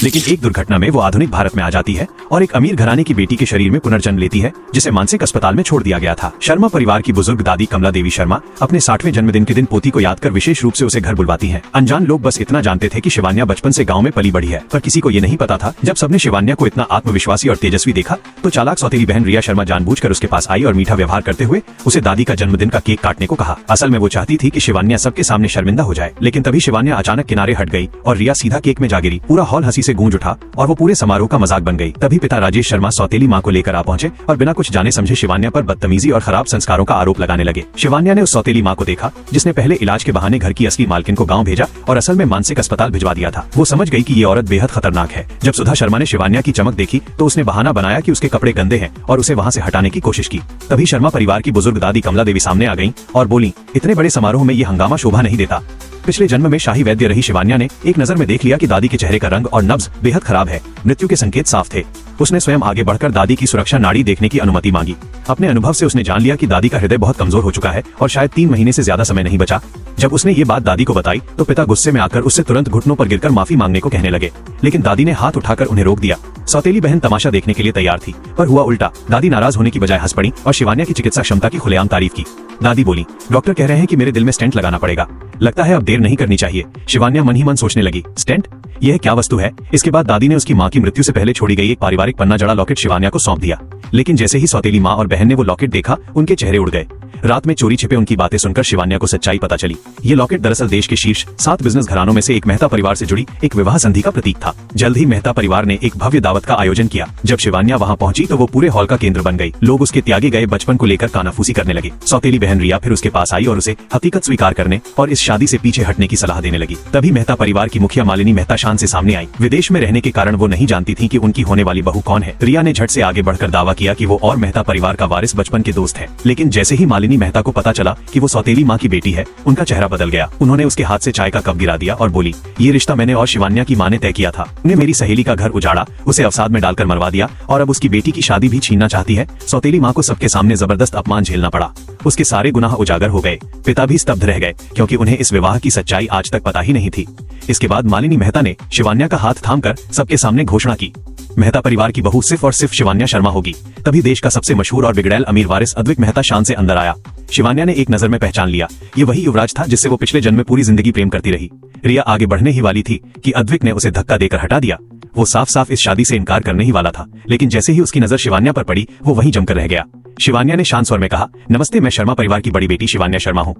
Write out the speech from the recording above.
लेकिन एक दुर्घटना में वो आधुनिक भारत में आ जाती है और एक अमीर घराने की बेटी के शरीर में पुनर्जन्म लेती है, जिसे मानसिक अस्पताल में छोड़ दिया गया था। शर्मा परिवार की बुजुर्ग दादी कमला देवी शर्मा अपने 60वें जन्मदिन के दिन पोती को याद कर विशेष रूप से उसे घर बुलवाती हैं। अनजान लोग बस इतना जानते थे कि शिवान्या बचपन से गाँव में पली बढ़ी है, पर किसी को ये नहीं पता था। जब सबने शिवान्या को इतना आत्मविश्वासी और तेजस्वी देखा तो चालाक सौतेली बहन रिया शर्मा जानबूझकर उसके पास आई और मीठा व्यवहार करते हुए उसे दादी का जन्मदिन का केक काटने को कहा। असल में वो चाहती थी कि शिवान्या सबके सामने शर्मिंदा हो जाए, लेकिन तभी शिवान्या अचानक किनारे हट गई और रिया सीधा केक में जा गिरी। पूरा हॉल हंसी से गूंज उठा और वो पूरे समारोह का मजाक बन गई। तभी पिता राजेश शर्मा सौतेली माँ को लेकर आ पहुंचे और बिना कुछ जाने समझे शिवान्या पर बदतमीजी और खराब संस्कारों का आरोप लगाने लगे। शिवान्या ने उस सौतेली माँ को देखा जिसने पहले इलाज के बहाने घर की असली मालकिन को गाँव भेजा और असल में मानसिक अस्पताल भिजवा दिया था। वो समझ गई कि ये औरत बेहद खतरनाक है। जब सुधा शर्मा ने शिवान्या की चमक देखी तो उसने बहाना बनाया कि उसके कपड़े गंदे हैं और उसे वहाँ से हटाने की कोशिश की। तभी शर्मा परिवार की बुजुर्ग दादी कमला देवी सामने आ गईं और बोली, इतने बड़े समारोह में ये हंगामा शोभा नहीं देता। पिछले जन्म में शाही वैद्य रही शिवान्या ने एक नजर में देख लिया कि दादी के चेहरे का रंग और नब्ज बेहद खराब है। मृत्यु के संकेत साफ थे। उसने स्वयं आगे बढ़कर दादी की सुरक्षा नाड़ी देखने की अनुमति मांगी। अपने अनुभव से उसने जान लिया कि दादी का हृदय बहुत कमजोर हो चुका है और शायद 3 महीने से ज्यादा समय नहीं बचा। जब उसने ये बात दादी को बताई तो पिता गुस्से में आकर उससे तुरंत घुटनों पर गिरकर माफी मांगने को कहने लगे, लेकिन दादी ने हाथ उठाकर उन्हें रोक दिया। सौतेली बहन तमाशा देखने के लिए तैयार थी, पर हुआ उल्टा। दादी नाराज होने की बजाय हंस पड़ी और शिवान्या की चिकित्सा क्षमता की खुलेआम तारीफ की। दादी बोली, डॉक्टर कह रहे हैं कि मेरे दिल में स्टेंट लगाना पड़ेगा, लगता है अब देर नहीं करनी चाहिए। शिवान्या मन ही मन सोचने लगी, स्टेंट, यह क्या वस्तु है? इसके बाद दादी ने उसकी माँ की मृत्यु से पहले छोड़ी गई एक पारिवारिक पन्ना जड़ा लॉकेट शिवान्या को सौंप दिया। लेकिन जैसे ही सौतेली माँ और बहन ने वो लॉकेट देखा, उनके चेहरे उड़ गए। रात में चोरी छिपे उनकी बातें सुनकर शिवान्या को सच्चाई पता चली। ये लॉकेट दरअसल देश के शीर्ष 7 बिजनेस घरानों में से एक मेहता परिवार से जुड़ी एक विवाह संधि का प्रतीक था। जल्द ही मेहता परिवार ने एक भव्य दावत का आयोजन किया। जब शिवान्या वहां पहुंची तो वो पूरे हॉल का केंद्र बन गई। लोग उसके त्यागे गए बचपन को लेकर कानाफूसी करने लगे। सौतेली बहन रिया फिर उसके पास आई और उसे हकीकत स्वीकार करने और इस शादी से पीछे हटने की सलाह देने लगी। तभी मेहता परिवार की मुखिया मालिनी मेहता शान से सामने आई। विदेश में रहने के कारण वो नहीं जानती थी कि उनकी होने वाली बहू कौन है। रिया ने झट से आगे बढ़कर दावा किया कि वो और मेहता परिवार का वारिस बचपन के दोस्त है। लेकिन जैसे ही मालिनी मेहता को पता चला कि वो सौतेली माँ की बेटी है, उनका चेहरा बदल गया। उन्होंने उसके हाथ से चाय का कप गिरा दिया और बोली, ये रिश्ता मैंने और शिवान्या की माँ ने तय किया था। उन्हें मेरी सहेली का घर उजाड़ा, उसे अवसाद में डालकर मरवा दिया और अब उसकी बेटी की शादी भी छीनना चाहती है। सौतेली माँ को सबके सामने जबरदस्त अपमान झेलना पड़ा। उसके सारे गुनाह उजागर हो गए। पिता भी स्तब्ध रह गए क्योंकि उन्हें इस विवाह की सच्चाई आज तक पता ही नहीं थी। इसके बाद मालिनी मेहता ने शिवान्या का हाथ थामकर सबके सामने घोषणा की, मेहता परिवार की बहू सिर्फ और सिर्फ शिवान्या शर्मा होगी। तभी देश का सबसे मशहूर और बिगड़ैल अमीर वारिस अद्विक मेहता शान से अंदर आया। शिवान्या ने एक नजर में पहचान लिया, ये वही युवराज था जिससे वो पिछले जन्म में पूरी जिंदगी प्रेम करती रही। रिया आगे बढ़ने ही वाली थी कि अद्विक ने उसे धक्का देकर हटा दिया। वो साफ साफ इस शादी से इनकार करने ही वाला था, लेकिन जैसे ही उसकी नजर शिवान्या पर पड़ी वो वहीं जमकर रह गया। शिवान्या ने शांत स्वर में कहा, नमस्ते, मैं शर्मा परिवार की बड़ी बेटी शिवान्या शर्मा हूँ।